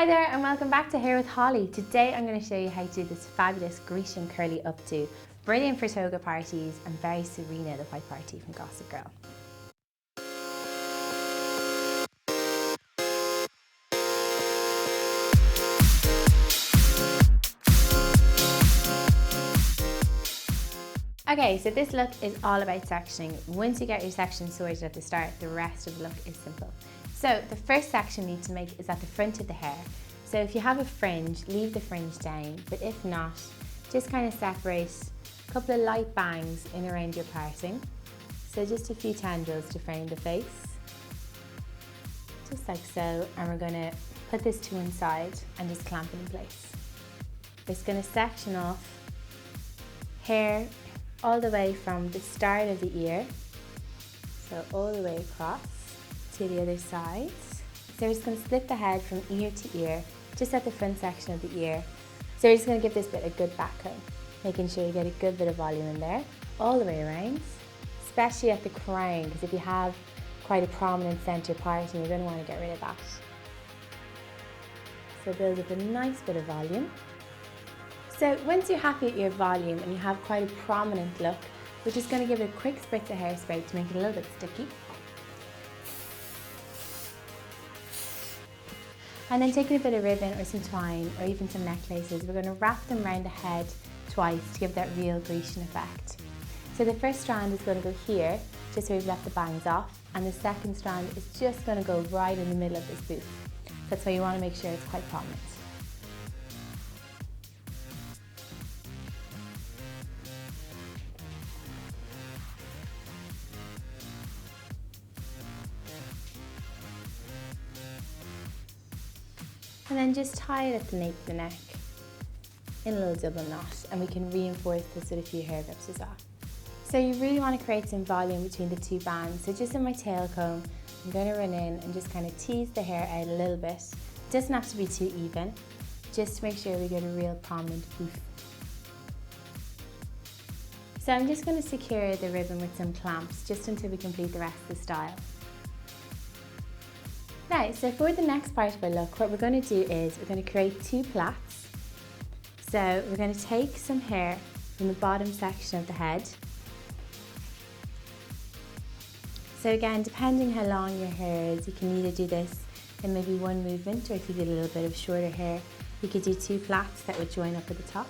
Hi there and welcome back to Hair with Hollie. Today I'm going to show you how to do this fabulous Grecian curly updo. Brilliant for toga parties and very Serena the white party from Gossip Girl. Okay, so this look is all about sectioning. Once you get your section sorted at the start, the rest of the look is simple. So the first section you need to make is at the front of the hair. So if you have a fringe, leave the fringe down, but if not, just kind of separate a couple of light bangs in around your parting. So just a few tendrils to frame the face, just like so, and we're going to put this to one side and just clamp it in place. It's going to section off hair all the way from the start of the ear, so all the way across to the other side. So we're just going to split the head from ear to ear, just at the front section of the ear. So we're just going to give this bit a good back comb, making sure you get a good bit of volume in there, all the way around, especially at the crown, because if you have quite a prominent centre part, you're going to want to get rid of that. So build up a nice bit of volume. So once you're happy with your volume and you have quite a prominent look, we're just going to give it a quick spritz of hairspray to make it a little bit sticky. And then taking a bit of ribbon or some twine or even some necklaces, we're going to wrap them around the head twice to give that real Grecian effect. So the first strand is going to go here, just where we've left the bangs off, and the second strand is just going to go right in the middle of this booth. That's why you want to make sure it's quite prominent. And then just tie it at the nape of the neck in a little double knot, and we can reinforce this with a few hair grips as well. So you really want to create some volume between the two bands. So just in my tail comb, I'm going to run in and just kind of tease the hair out a little bit. It doesn't have to be too even, just to make sure we get a real prominent poof. So I'm just going to secure the ribbon with some clamps just until we complete the rest of the style. Now, so for the next part of our look, what we're going to do is we're going to create two plaits. So we're going to take some hair from the bottom section of the head. So again, depending how long your hair is, you can either do this in maybe one movement, or if you did a little bit of shorter hair, you could do two plaits that would join up at the top.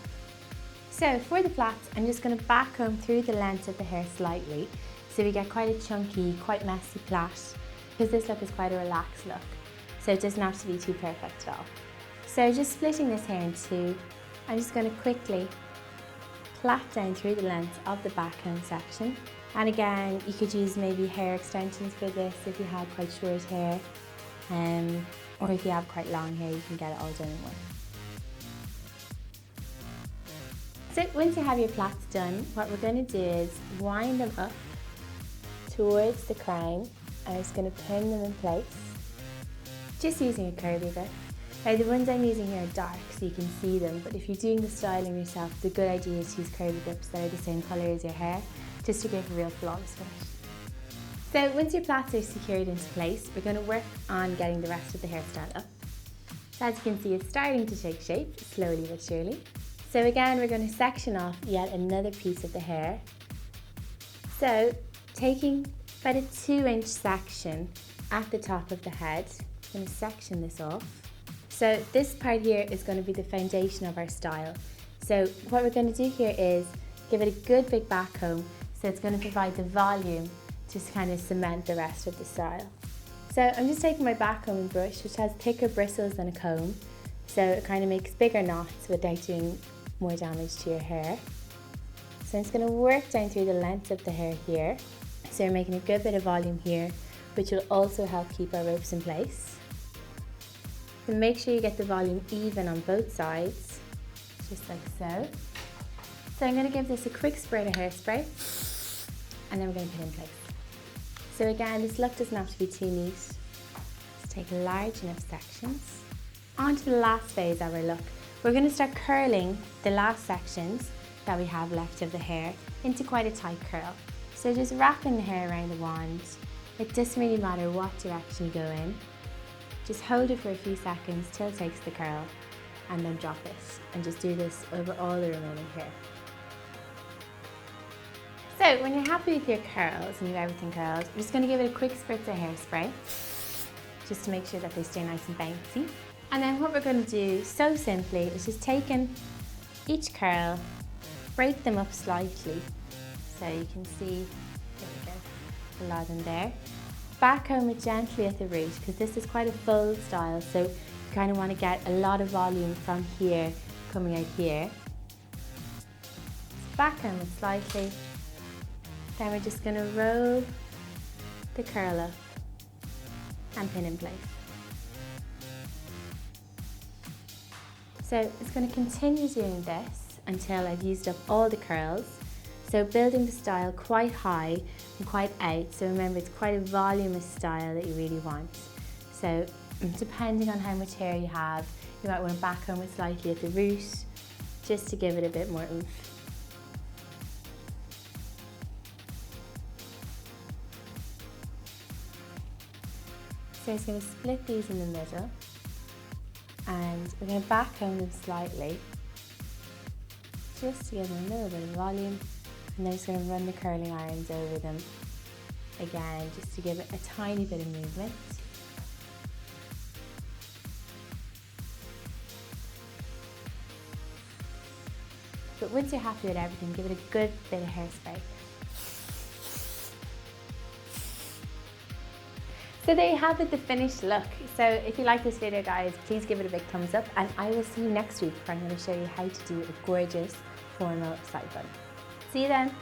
So for the plaits, I'm just going to back comb through the length of the hair slightly, so we get quite a chunky, quite messy plait, because this look is quite a relaxed look, so it doesn't have to be too perfect at all. So just splitting this hair in two, I'm just going to quickly plait down through the length of the back comb section. And again, you could use maybe hair extensions for this if you have quite short hair, or if you have quite long hair, you can get it all done in one. So once you have your plaits done, what we're going to do is wind them up towards the crown. I'm just going to pin them in place, just using a curvy bit. Now the ones I'm using here are dark so you can see them, but if you're doing the styling yourself, the good idea is to use curvy grips that are the same colour as your hair, just to give a real flawless finish. So once your plaits are secured into place, we're going to work on getting the rest of the hairstyle up. So as you can see, it's starting to take shape, slowly but surely. So again, we're going to section off yet another piece of the hair. So taking about a 2-inch section at the top of the head, I'm going to section this off. So this part here is going to be the foundation of our style. So what we're going to do here is give it a good big back comb, so it's going to provide the volume to kind of cement the rest of the style. So I'm just taking my back combing brush, which has thicker bristles than a comb, so it kind of makes bigger knots without doing more damage to your hair. So I'm just going to work down through the length of the hair here. So we're making a good bit of volume here, which will also help keep our ropes in place. And make sure you get the volume even on both sides, just like so. So I'm going to give this a quick spray of hairspray, and then we're going to put it in place. So again, this look doesn't have to be too neat. Just take large enough sections. On to the last phase of our look. We're going to start curling the last sections that we have left of the hair into quite a tight curl. So just wrapping the hair around the wand. It doesn't really matter what direction you go in. Just hold it for a few seconds till it takes the curl and then drop it. And just do this over all the remaining hair. So when you're happy with your curls and you have everything curled, I'm just going to give it a quick spritz of hairspray just to make sure that they stay nice and bouncy. And then what we're going to do so simply is just taking each curl, break them up slightly. So you can see, there we go, a lot in there. Backcomb it gently at the root because this is quite a full style, so you kind of want to get a lot of volume from here coming out here. Backcomb it slightly. Then we're just going to roll the curl up and pin in place. So it's going to continue doing this until I've used up all the curls. So building the style quite high and quite out. So remember, it's quite a voluminous style that you really want. So depending on how much hair you have, you might want to backcomb it slightly at the root just to give it a bit more oomph. So I'm just going to split these in the middle and we're going to backcomb them slightly just to give them a little bit of volume, and then just going to run the curling irons over them again just to give it a tiny bit of movement. But once you're happy with everything, give it a good bit of hairspray. So there you have it, the finished look. So if you like this video, guys, please give it a big thumbs up, and I will see you next week where I'm going to show you how to do a gorgeous formal side bun. See you then.